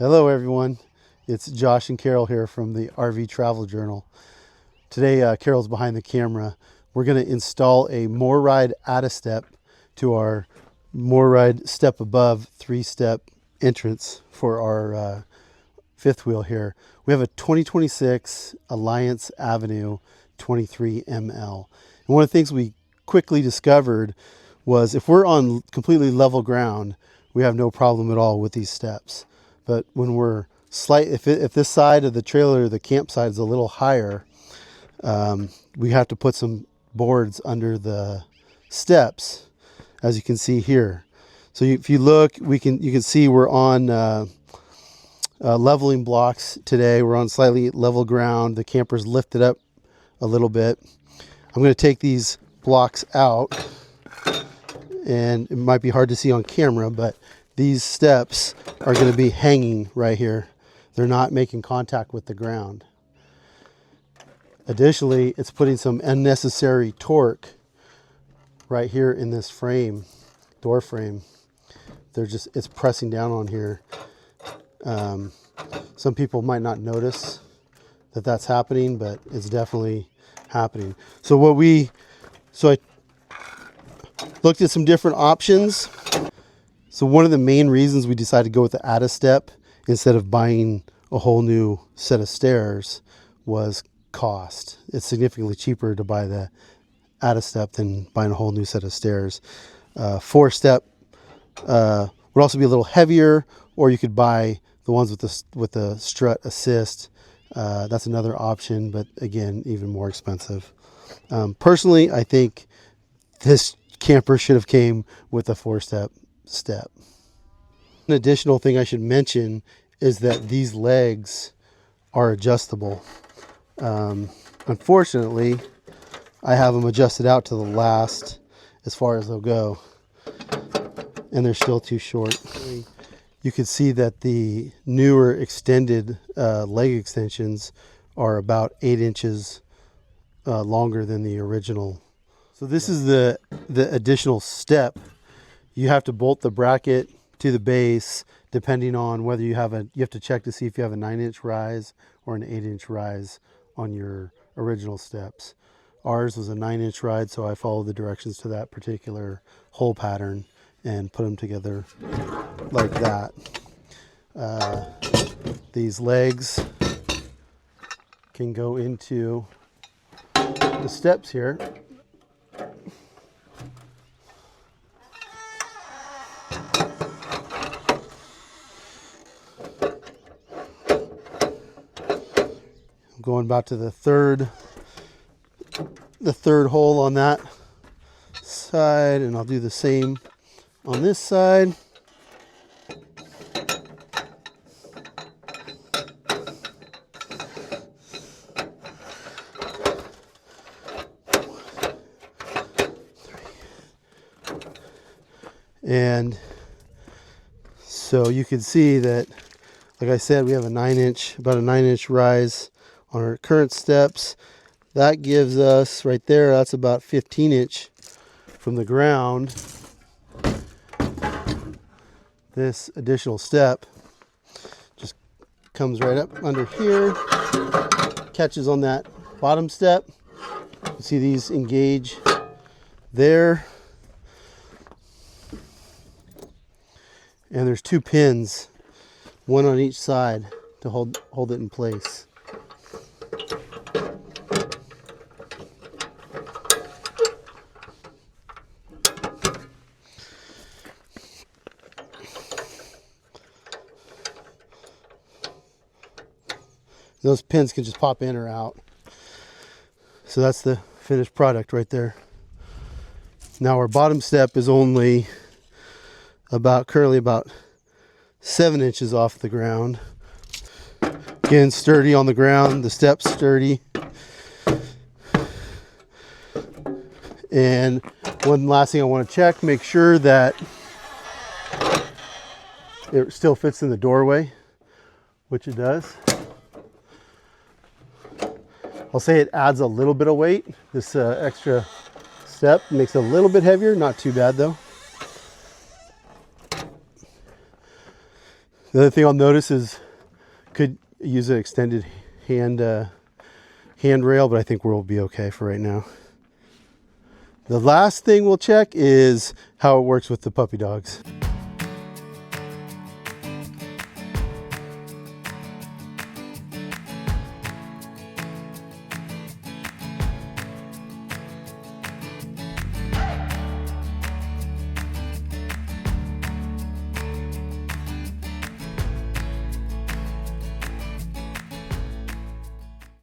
Hello everyone, it's Josh and Carol here from the RV Travel Journal. Today Carol's behind the camera. We're going to install a MORryde Add-A-Step to our MORryde Step Above 3-step entrance for our fifth wheel here. We have a 2026 Alliance Avenue 23 ML. And one of the things we quickly discovered was if we're on completely level ground, we have no problem at all with these steps. But when we're if this side of the trailer, the campsite, is a little higher, we have to put some boards under the steps, as you can see here. So if you look, you can see we're on leveling blocks today. We're on slightly level ground. The camper's lifted up a little bit. I'm going to take these blocks out, and it might be hard to see on camera, but these steps are going to be hanging right here. They're not making contact with the ground. Additionally, it's putting some unnecessary torque right here in this frame, door frame. It's pressing down on here. Some people might not notice that that's happening, but it's definitely happening. So I looked at some different options. So one of the main reasons we decided to go with the Add-A-Step instead of buying a whole new set of stairs was cost. It's significantly cheaper to buy the Add-A-Step than buying a whole new set of stairs. 4-step would also be a little heavier, or you could buy the ones with the strut assist. That's another option, but again, even more expensive. Personally, I think this camper should have came with a 4-step step. An additional thing I should mention is that these legs are adjustable. Unfortunately, I have them adjusted out to the last as far as they'll go, and they're still too short. You can see that the newer extended leg extensions are about 8 inches longer than the original. So this is the additional step. You have to bolt the bracket to the base depending on whether you have to check to see if you have a 9-inch rise or an 8-inch rise on your original steps. Ours was a 9-inch rise, so I followed the directions to that particular hole pattern and put them together like that. These legs can go into the steps here. Going back to the third hole on that side, and I'll do the same on this side. And so you can see that, like I said, we have about a 9-inch rise on our current steps. That gives us right there, that's about 15-inch from the ground. This additional step just comes right up under here, catches on that bottom step. You see these engage there. And there's 2 pins, one on each side, to hold it in place. Those pins can just pop in or out. So that's the finished product right there. Now our bottom step is only currently about 7 inches off the ground. Again, sturdy on the ground, the step's sturdy. And one last thing I want to check, make sure that it still fits in the doorway, which it does. I'll say it adds a little bit of weight. This extra step makes it a little bit heavier, not too bad though. The other thing I'll notice is could use an extended handrail, but I think we'll be okay for right now. The last thing we'll check is how it works with the puppy dogs.